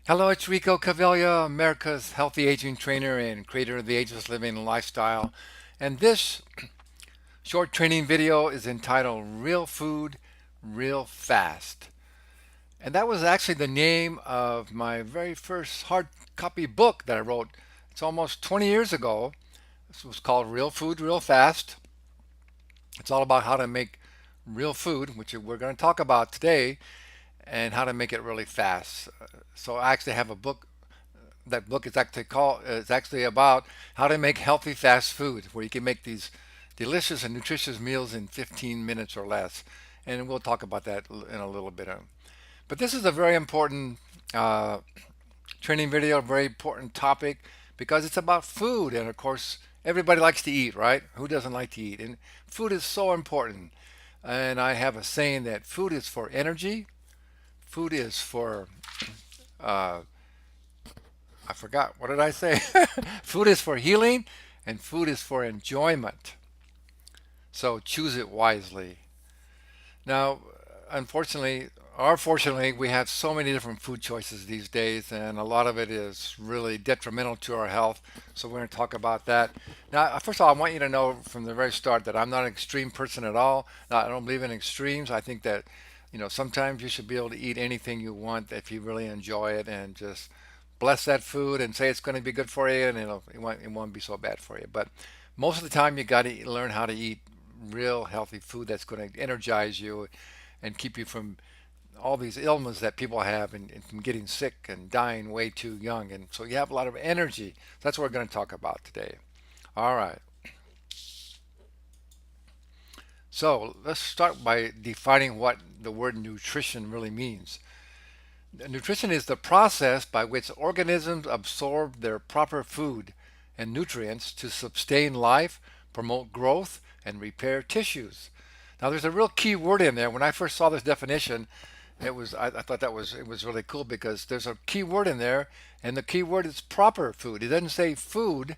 Hello, it's Rico Caviglia, America's healthy aging trainer and creator of the Ageless Living Lifestyle. And this short training video is entitled Real Food, Real Fast. And that was actually the name of my very first hard copy book that I wrote. It's almost 20 years ago. This was called Real Food, Real Fast. It's all about how to make real food, which we're going to talk about today, and how to make it really fast. So I actually have a book. That book is actually about how to make healthy fast food, where you can make these delicious and nutritious meals in 15 minutes or less. And we'll talk about that in a little bit. But this is a very important uh, training video, a very important topic because it's about food. And of course, everybody likes to eat, right? Who doesn't like to eat? And food is so important. And I have a saying that food is for energy, food is for uh, I forgot. What did I say? Food is for healing and food is for enjoyment. So choose it wisely. Now, unfortunately, or fortunately, we have so many different food choices these days, and a lot of it is really detrimental to our health. So we're going to talk about that. Now, first of all, I want you to know from the very start that I'm not an extreme person at all. I don't believe in extremes. I think that, sometimes you should be able to eat anything you want if you really enjoy it and just bless that food and say it's going to be good for you and it won't be so bad for you. But most of the time, you got to learn how to eat real healthy food that's going to energize you and keep you from all these ailments that people have and from getting sick and dying way too young. And so you have a lot of energy. That's what we're going to talk about today. All right. So let's start by defining what the word nutrition really means. Nutrition is the process by which organisms absorb their proper food and nutrients to sustain life, promote growth, and repair tissues. Now, there's a real key word in there. When I first saw this definition, I thought it was really cool because there's a key word in there, and the key word is proper food. It doesn't say food.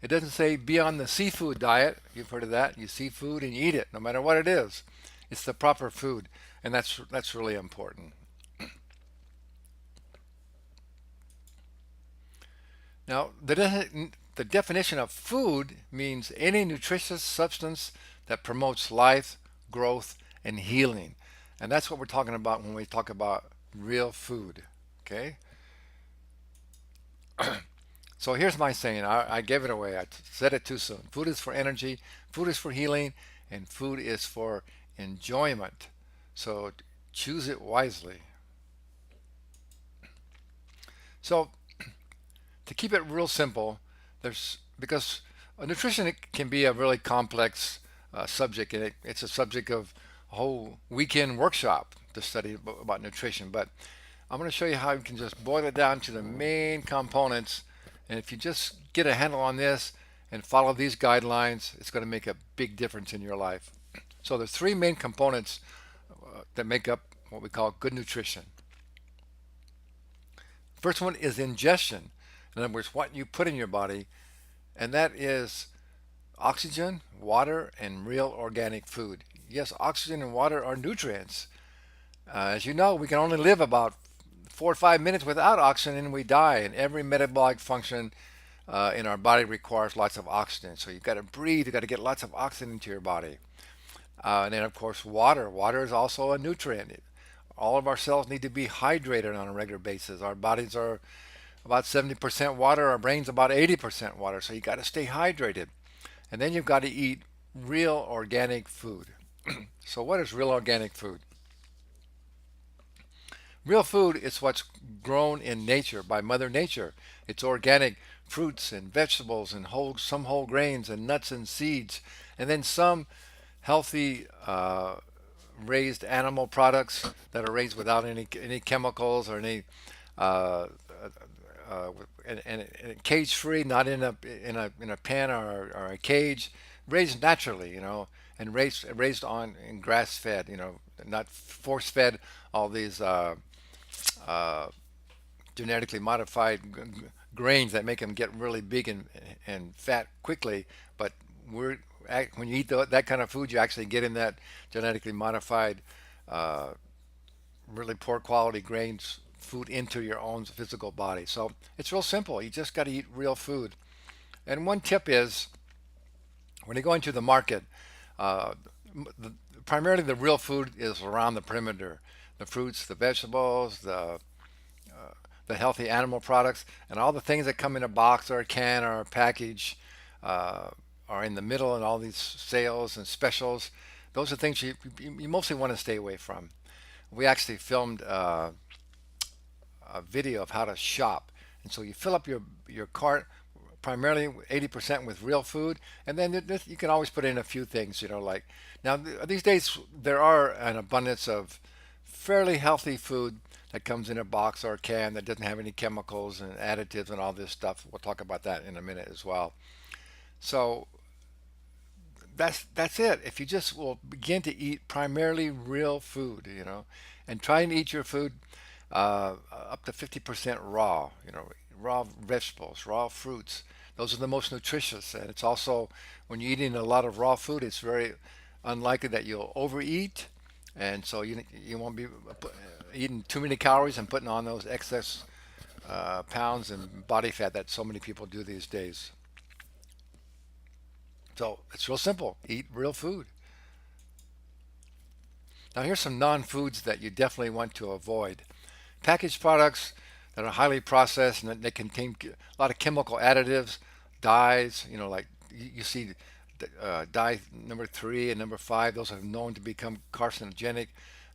It doesn't say be on the seafood diet. You've heard of that. You see food and you eat it, no matter what it is. It's the proper food, and that's really important. Now, the definition of food means any nutritious substance that promotes life, growth, and healing. And that's what we're talking about when we talk about real food. Okay? So here's my saying. I gave it away. I said it too soon. Food is for energy, food is for healing, and food is for enjoyment. So choose it wisely. So to keep it real simple, there's because nutrition can be a really complex subject, and it's a subject of a whole weekend workshop to study about nutrition. But I'm going to show you how you can just boil it down to the main components, and if you just get a handle on this and follow these guidelines, it's going to make a big difference in your life. So there's three main components that make up what we call good nutrition. First one is ingestion. In other words, what you put in your body, and that is oxygen, water, and real organic food. Yes, oxygen and water are nutrients. As you know, we can only live about 4 or 5 minutes without oxygen and we die. And every metabolic function in our body requires lots of oxygen. So you've got to breathe, you've got to get lots of oxygen into your body. And then, of course, water. Water is also a nutrient. All of our cells need to be hydrated on a regular basis. Our bodies are about 70% water, our brain's about 80% water. So you got to stay hydrated. And then you've got to eat real organic food. So, what is real organic food? Real food is what's grown in nature by Mother Nature. It's organic fruits and vegetables and some whole grains and nuts and seeds, and then some healthy raised animal products that are raised without any chemicals or any uh, uh, and cage free, not in a pen or a cage, raised naturally, and raised on and grass fed, not force fed all these uh, genetically modified grains that make them get really big and fat quickly. But we're when you eat that kind of food, you actually get in that genetically modified, uh, really poor quality grains food into your own physical body. So it's real simple. You just got to eat real food. And one tip is when you go into the market, uh, the, primarily the real food is around the perimeter. The fruits, the vegetables, the healthy animal products, and all the things that come in a box or a can or a package uh, are in the middle, and all these sales and specials. Those are things you mostly want to stay away from. We actually filmed a video of how to shop, and so you fill up your cart primarily 80% with real food, and then you can always put in a few things, like now these days there are an abundance of fairly healthy food that comes in a box or a can that doesn't have any chemicals and additives and all this stuff. We'll talk about that in a minute as well. So that's it. If you just will begin to eat primarily real food, and try and eat your food up to 50% raw, raw vegetables, raw fruits. Those are the most nutritious. And it's also, when you're eating a lot of raw food, it's very unlikely that you'll overeat. And so you won't be eating too many calories and putting on those excess pounds and body fat that so many people do these days. So it's real simple. Eat real food. Now here's some non-foods that you definitely want to avoid. Packaged products that are highly processed and that they contain a lot of chemical additives, dyes, like you see dye number 3 and number 5, those are known to become carcinogenic,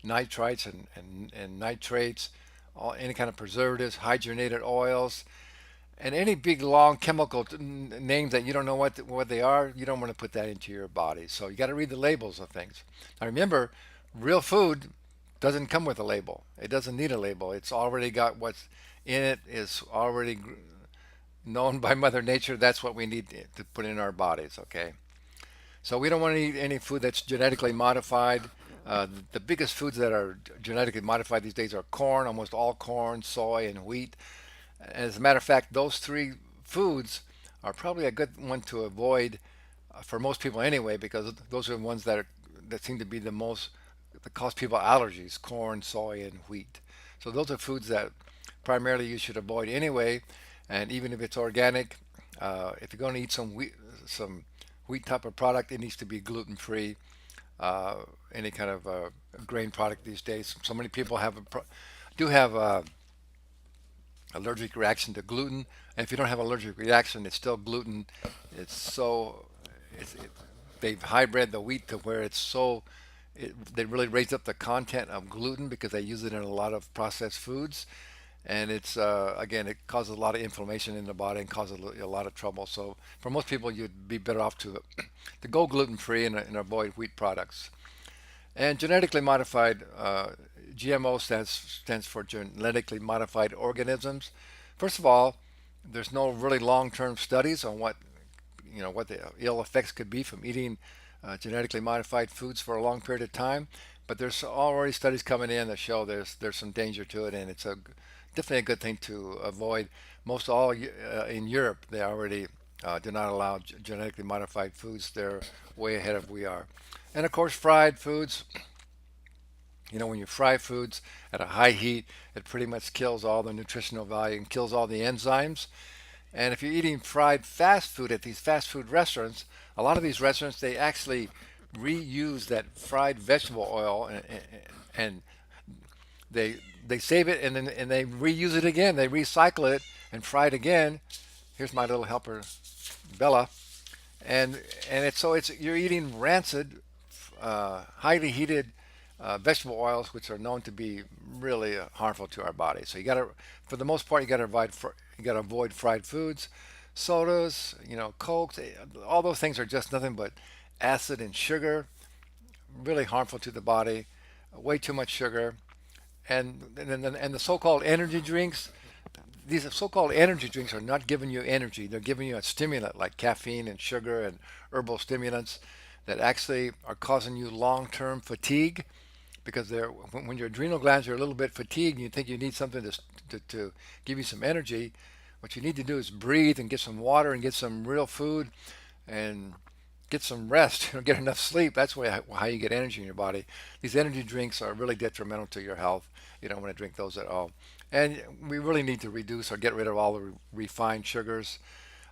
nitrites and nitrates, any kind of preservatives, hydrogenated oils, and any big long chemical names that you don't know what they are. You don't want to put that into your body. So you got to read the labels of things. Now remember, real food doesn't come with a label. It doesn't need a label. It's already got what's in it is already known by Mother Nature. That's what we need to put in our bodies. Okay. So we don't want to eat any food that's genetically modified. The biggest foods that are genetically modified these days are corn, almost all corn, soy, and wheat. As a matter of fact, those three foods are probably a good one to avoid for most people anyway, because those are the ones that seem to be the most that cause people allergies: corn, soy, and wheat. So those are foods that primarily you should avoid anyway. And even if it's organic, if you're going to eat some wheat type of product, it needs to be gluten free. Any kind of grain product these days. So many people do have allergic reaction to gluten. And if you don't have allergic reaction, it's still gluten. It's so they've hybrid the wheat to where they really raise up the content of gluten because they use it in a lot of processed foods, and it's again, it causes a lot of inflammation in the body and causes a lot of trouble. So for most people, you'd be better off to go gluten free and avoid wheat products. And genetically modified, GMO stands for genetically modified organisms. First of all, there's no really long-term studies on what the ill effects could be from eating genetically modified foods for a long period of time. But there's already studies coming in that show there's some danger to it, and it's definitely a good thing to avoid. Most all in Europe, they already do not allow genetically modified foods. They're way ahead of we are. And of course, fried foods. When you fry foods at a high heat, it pretty much kills all the nutritional value and kills all the enzymes. And if you're eating fried fast food at these fast food restaurants, a lot of these restaurants, they actually reuse that fried vegetable oil, and they save it, and they reuse it again. They recycle it and fry it again. Here's my little helper, Bella, and it's you're eating rancid, highly heated vegetable oils, which are known to be really harmful to our body. So for the most part, you gotta avoid fried foods, sodas, cokes. All those things are just nothing but acid and sugar, really harmful to the body. Way too much sugar, and the so-called energy drinks. These so-called energy drinks are not giving you energy. They're giving you a stimulant like caffeine and sugar and herbal stimulants that actually are causing you long-term fatigue, because when your adrenal glands are a little bit fatigued and you think you need something to give you some energy, what you need to do is breathe and get some water and get some real food, and get some rest, get enough sleep. That's how you get energy in your body. These energy drinks are really detrimental to your health. You don't want to drink those at all. And we really need to reduce or get rid of all the refined sugars,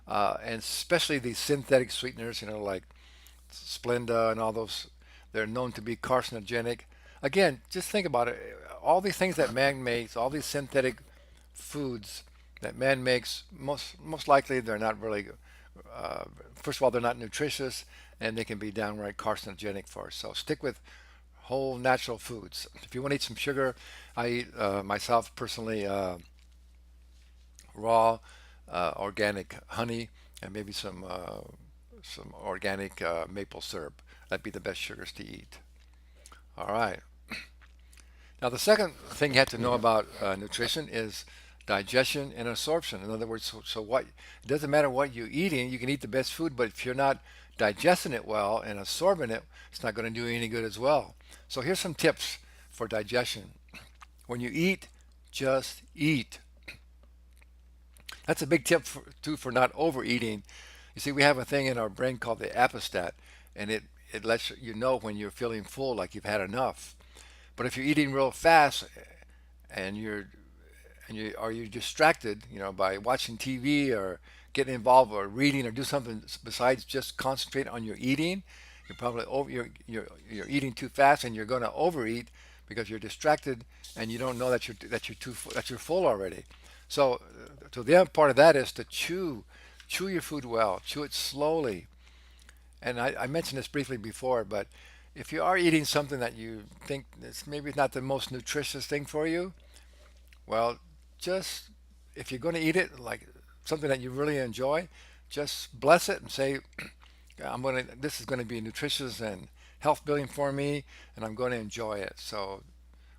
and especially these synthetic sweeteners, like Splenda and all those. They're known to be carcinogenic. Again, just think about it. All these things that man makes, all these synthetic foods that man makes, most likely they're not really. Uh, First of all, they're not nutritious, and they can be downright carcinogenic for us. So stick with whole natural foods. If you want to eat some sugar, I eat myself personally raw organic honey and maybe some organic maple syrup. That'd be the best sugars to eat. All right. Now, the second thing you have to know about nutrition is digestion and absorption. In other words, so what it doesn't matter what you're eating, you can eat the best food, but if you're not digesting it well and absorbing it, it's not going to do you any good as well. So here's some tips for digestion. When you eat, just eat. That's a big tip too for not overeating. You see, we have a thing in our brain called the apostat, and it lets you know when you're feeling full, like you've had enough. But if you're eating real fast and you're distracted, by watching TV or getting involved or reading or do something besides just concentrate on your eating, you're probably you're eating too fast and you're going to overeat because you're distracted and you don't know that you're full already. So the other part of that is to chew your food well, chew it slowly. And I mentioned this briefly before, but if you are eating something that you think is maybe not the most nutritious thing for you, well, just if you're going to eat it like something that you really enjoy, just bless it and say, This is going to be nutritious and health building for me, and I'm going to enjoy it. So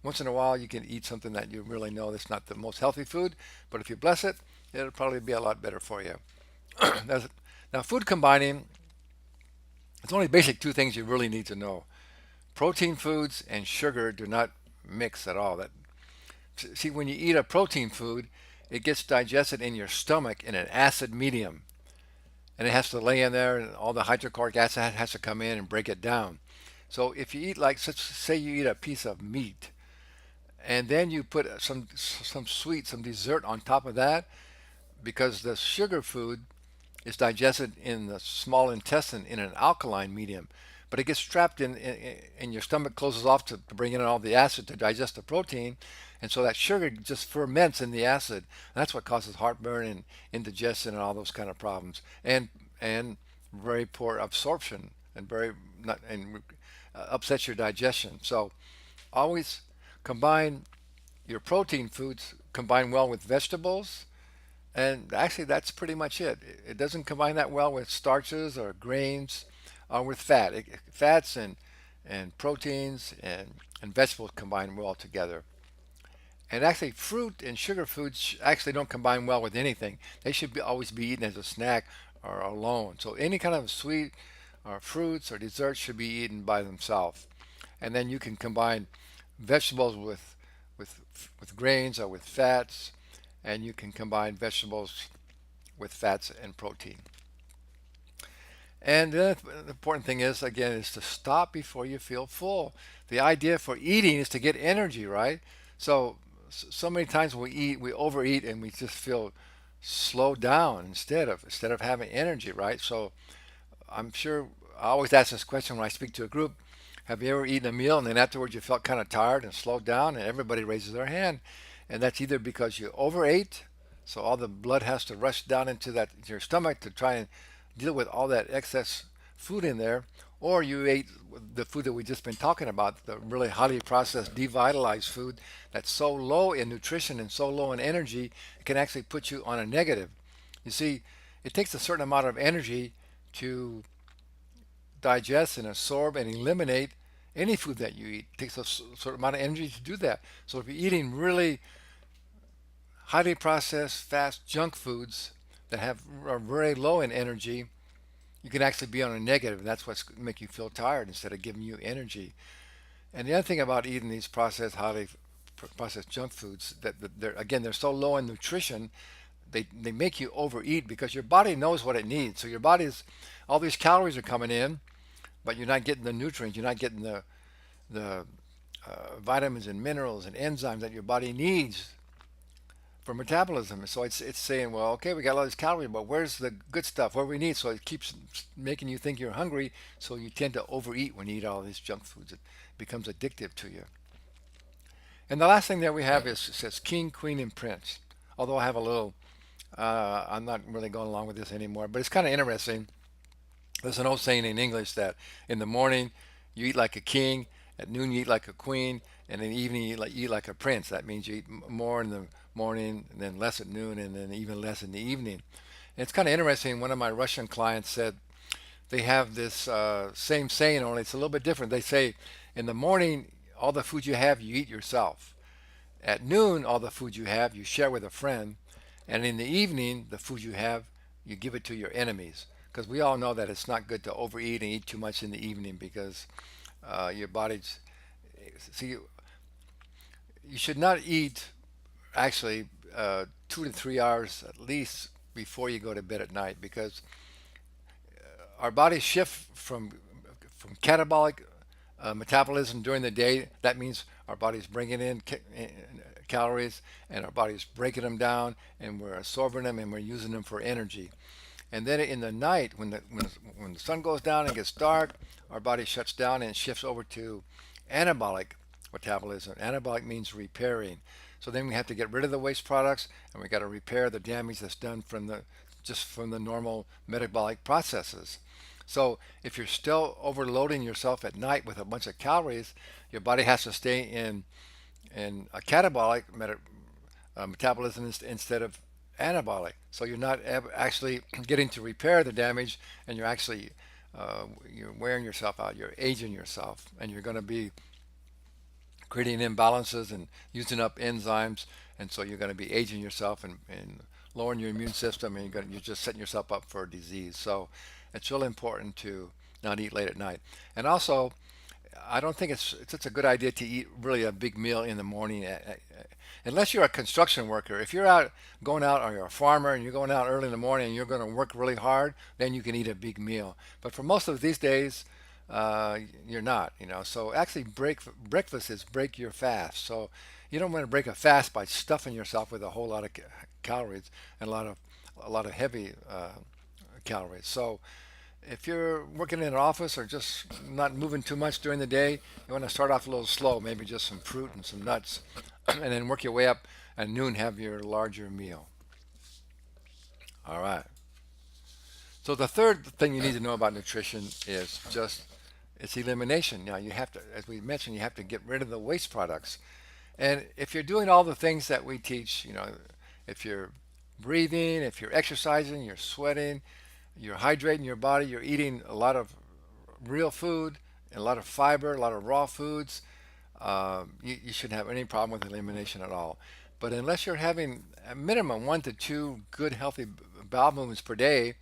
once in a while, you can eat something that you really know that's not the most healthy food, but if you bless it, it'll probably be a lot better for you. Now, food combining, it's only basic two things you really need to know. Protein foods and sugar do not mix at all. See, when you eat a protein food, it gets digested in your stomach in an acid medium, and it has to lay in there, and all the hydrochloric acid has to come in and break it down. So if you eat like, say you eat a piece of meat, and then you put some dessert on top of that, because the sugar food is digested in the small intestine in an alkaline medium, but it gets trapped in your stomach, closes off to bring in all the acid to digest the protein, and so that sugar just ferments in the acid. And that's what causes heartburn and indigestion and all those kind of problems, and very poor absorption and very not and upsets your digestion. So always combine your protein foods, combine well with vegetables, and actually, that's pretty much it. It doesn't combine that well with starches or grains or with fat. Fats and proteins and vegetables combine well together. And actually, fruit and sugar foods actually don't combine well with anything. They should always be eaten as a snack or alone. So any kind of sweet or fruits or desserts should be eaten by themselves. And then you can combine vegetables with with grains or with fats, and you can combine vegetables with fats and protein. And the important thing is, again, is to stop before you feel full. The idea for eating is to get energy, right? So many times we eat, we overeat, and we just feel slowed down instead of having energy, right? So I'm sure I always ask this question when I speak to a group. Have you ever eaten a meal and then afterwards you felt kind of tired and slowed down? And everybody raises their hand. And that's either because you overate, so all the blood has to rush down into your stomach to try and deal with all that excess food in there, or you ate the food that we've just been talking about, the really highly processed, devitalized food that's so low in nutrition and so low in energy, it can actually put you on a negative. You see, it takes a certain amount of energy to digest and absorb and eliminate any food that you eat. It takes a certain amount of energy to do that. So if you're eating really highly processed, fast junk foods that are very low in energy, you can actually be on a negative, and that's what's make you feel tired instead of giving you energy. And the other thing about eating these highly processed junk foods, that they're so low in nutrition, they make you overeat because your body knows what it needs. So your body's all these calories are coming in, but you're not getting the nutrients. You're not getting the vitamins and minerals and enzymes that your body needs for metabolism. So it's saying, well, okay, we got all these calories, but where's the good stuff? What we need? So it keeps making you think you're hungry. So you tend to overeat when you eat all these junk foods. It becomes addictive to you. And the last thing that we have is it says king, queen, and prince. Although I have a little, I'm not really going along with this anymore, but it's kind of interesting. There's an old saying in English that in the morning you eat like a king, at noon you eat like a queen, and in the evening eat like a prince. That means you eat more in the morning, and then less at noon, and then even less in the evening. And it's kind of interesting. One of my Russian clients said they have this same saying, only it's a little bit different. They say in the morning, all the food you have, you eat yourself. At noon, all the food you have, you share with a friend. And in the evening, the food you have, you give it to your enemies. Because we all know that it's not good to overeat and eat too much in the evening because your body's. See, you should not eat actually 2 to 3 hours at least before you go to bed at night because our bodies shift from catabolic metabolism during the day. That means our body's bringing in calories and our body's breaking them down and we're absorbing them and we're using them for energy. And then in the night, when the sun goes down and gets dark, our body shuts down and shifts over to anabolic metabolism. Anabolic means repairing. So then we have to get rid of the waste products and we got to repair the damage that's done from the normal metabolic processes. So if you're still overloading yourself at night with a bunch of calories, your body has to stay in a catabolic metabolism instead of anabolic. So you're not actually getting to repair the damage, and you're wearing yourself out. You're aging yourself, and you're going to be creating imbalances and using up enzymes, and so you're going to be aging yourself and lowering your immune system, and you're just setting yourself up for disease. So it's really important to not eat late at night. And also, I don't think it's such a good idea to eat really a big meal in the morning, unless you're a construction worker. If you're out going out, or you're a farmer and you're going out early in the morning and you're going to work really hard, then you can eat a big meal. But for most of these days, you're not. So actually, breakfast is break your fast. So you don't want to break a fast by stuffing yourself with a whole lot of calories and a lot of heavy calories. So if you're working in an office or just not moving too much during the day, you want to start off a little slow, maybe just some fruit and some nuts, and then work your way up. At noon, have your larger meal. All right. So the third thing you need to know about nutrition is just its elimination. Now you have to, as we mentioned, you have to get rid of the waste products. And if you're doing all the things that we teach, if you're breathing, if you're exercising, you're sweating, you're hydrating your body, you're eating a lot of real food, a lot of fiber, a lot of raw foods, you shouldn't have any problem with elimination at all. But unless you're having a minimum 1 to 2 good healthy bowel movements per day,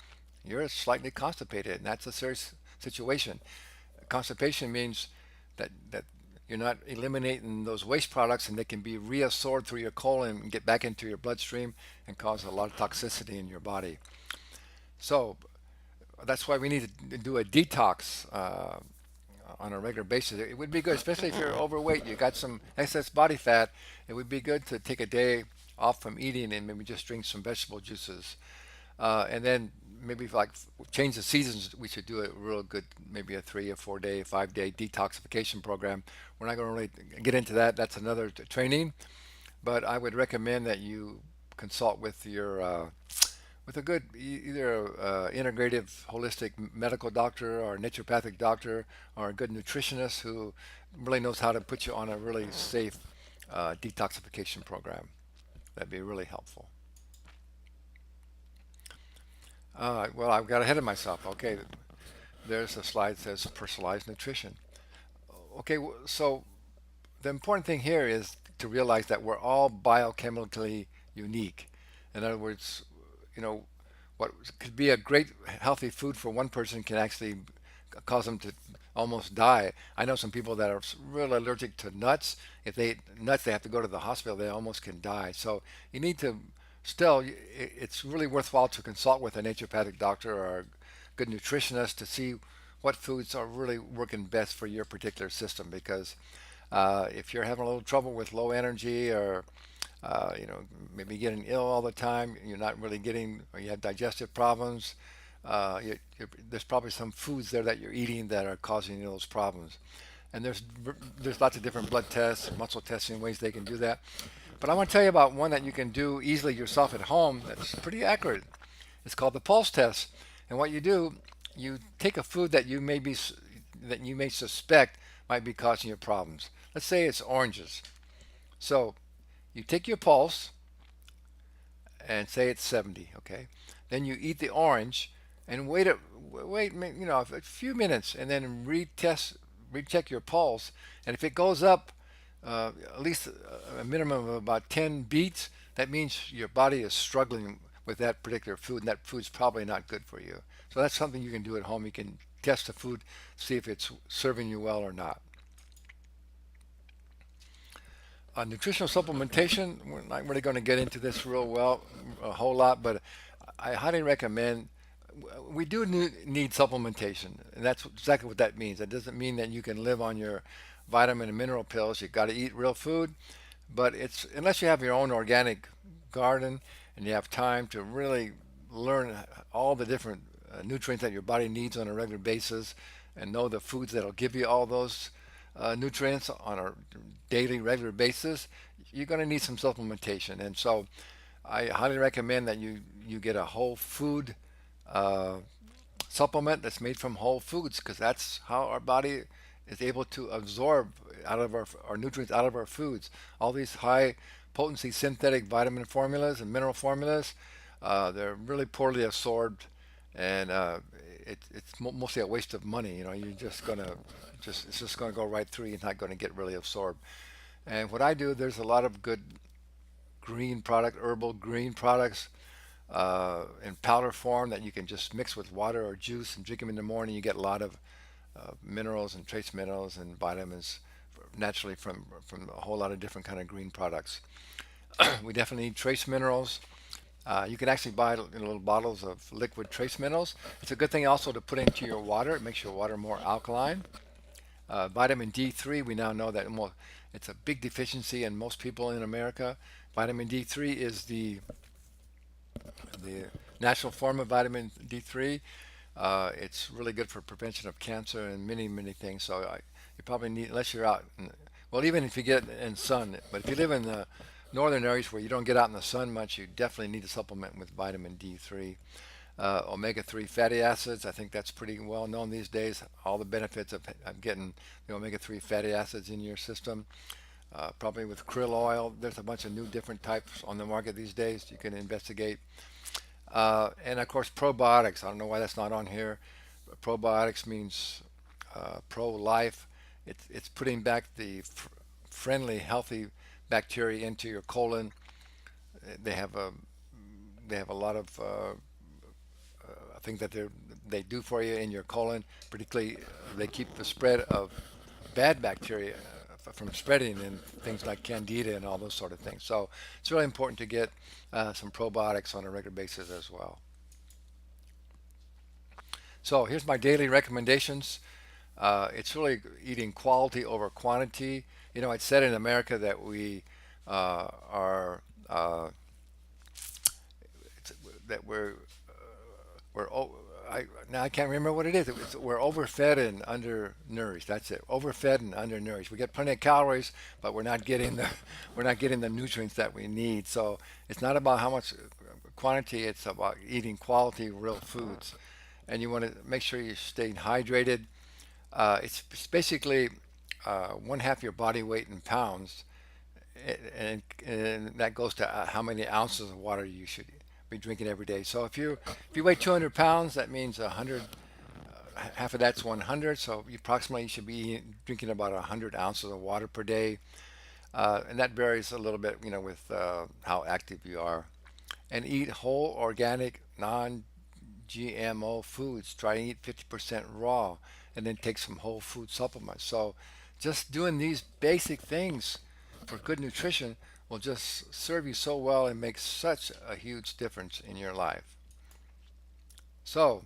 you're slightly constipated, and that's a serious situation. Constipation means that you're not eliminating those waste products, and they can be reabsorbed through your colon and get back into your bloodstream and cause a lot of toxicity in your body. So that's why we need to do a detox on a regular basis. It would be good, especially if you're overweight, you got some excess body fat. It would be good to take a day off from eating and maybe just drink some vegetable juices. And then maybe like change the seasons, we should do a real good, maybe a 3 or 4 day, 5 day detoxification program. We're not going to really get into that. That's another training. But I would recommend that you consult with with a good either integrative holistic medical doctor or naturopathic doctor or a good nutritionist who really knows how to put you on a really safe detoxification program. That'd be really helpful. Well, I've got ahead of myself. Okay, there's a slide that says personalized nutrition. Okay, so the important thing here is to realize that we're all biochemically unique. In other words, you know, what could be a great healthy food for one person can actually cause them to almost die. I know some people that are really allergic to nuts. If they eat nuts, they have to go to the hospital. They almost can die. So you need to still, it's really worthwhile to consult with a naturopathic doctor or a good nutritionist to see what foods are really working best for your particular system. Because if you're having a little trouble with low energy, or maybe getting ill all the time, you're not really getting, or you have digestive problems, there's probably some foods there that you're eating that are causing you those problems. And there's lots of different blood tests, muscle testing ways they can do that. But I want to tell you about one that you can do easily yourself at home that's pretty accurate. It's called the pulse test. And what you do, you take a food that that you may suspect might be causing you problems. Let's say it's oranges. So you take your pulse and say it's 70, okay? Then you eat the orange and wait, a few minutes, and then recheck your pulse. And if it goes up at least a minimum of about 10 beats, that means your body is struggling with that particular food, and that food's probably not good for you. So that's something you can do at home. You can test the food, see if it's serving you well or not. Nutritional supplementation, we're not really going to get into this real well, a whole lot, but I highly recommend. We do need supplementation, and that's exactly what that means. That doesn't mean that you can live on your vitamin and mineral pills. You got to eat real food, but it's unless you have your own organic garden and you have time to really learn all the different nutrients that your body needs on a regular basis, and know the foods that'll give you all those nutrients on a daily, regular basis, you're going to need some supplementation. And so I highly recommend that you get a whole food uh, supplement that's made from whole foods, because that's how our body is able to absorb out of our nutrients out of our foods. All these high potency synthetic vitamin formulas and mineral formulas, they're really poorly absorbed, and it's mostly a waste of money. You're just gonna it's just gonna go right through. You're not going to get really absorbed. And what I do, there's a lot of good herbal green products in powder form that you can just mix with water or juice and drink them in the morning. You get a lot of minerals and trace minerals and vitamins naturally from a whole lot of different kind of green products. We definitely need trace minerals. You can actually buy little bottles of liquid trace minerals. It's a good thing also to put into your water. It makes your water more alkaline. Vitamin D3, we now know that it's a big deficiency in most people in America. Vitamin D3 is the natural form of vitamin D3. It's really good for prevention of cancer and many, many things. So you probably need, unless you're out, well, even if you get in sun, but if you live in the northern areas where you don't get out in the sun much, you definitely need to supplement with vitamin D3. Omega-3 fatty acids, I think that's pretty well known these days. All the benefits of getting the omega-3 fatty acids in your system. Probably with krill oil, there's a bunch of new different types on the market these days you can investigate. And of course, probiotics. I don't know why that's not on here. Probiotics means pro-life. It's putting back the friendly, healthy bacteria into your colon. They have a lot of things that they do for you in your colon. Particularly, they keep the spread of bad bacteria from spreading, and things like candida and all those sort of things. So it's really important to get some probiotics on a regular basis as well. So here's my daily recommendations. It's really eating quality over quantity. It's said in America that we are that we're now I can't remember what it is. We're overfed and undernourished. That's it. Overfed and undernourished. We get plenty of calories, but we're not getting the nutrients that we need. So it's not about how much quantity. It's about eating quality, real foods, and you want to make sure you're staying hydrated. It's basically one half your body weight in pounds, and that goes to how many ounces of water you should be drinking every day. So if you weigh 200 pounds, that means 100. Half of that's 100. So you should be drinking about 100 ounces of water per day, and that varies a little bit, with how active you are. And eat whole, organic, non-GMO foods. Try to eat 50% raw, and then take some whole food supplements. So just doing these basic things for good nutrition will just serve you so well and make such a huge difference in your life. So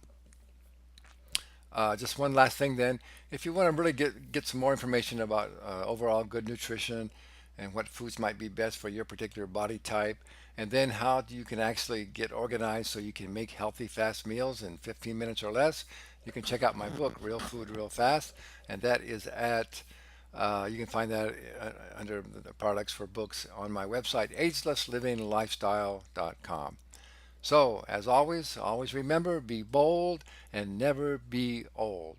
Just one last thing then, if you want to really get some more information about overall good nutrition and what foods might be best for your particular body type, and then how you can actually get organized so you can make healthy fast meals in 15 minutes or less, you can check out my book, Real Food Real Fast, and that is at you can find that under the products for books on my website, agelesslivinglifestyle.com. So, as always, always remember, be bold and never be old.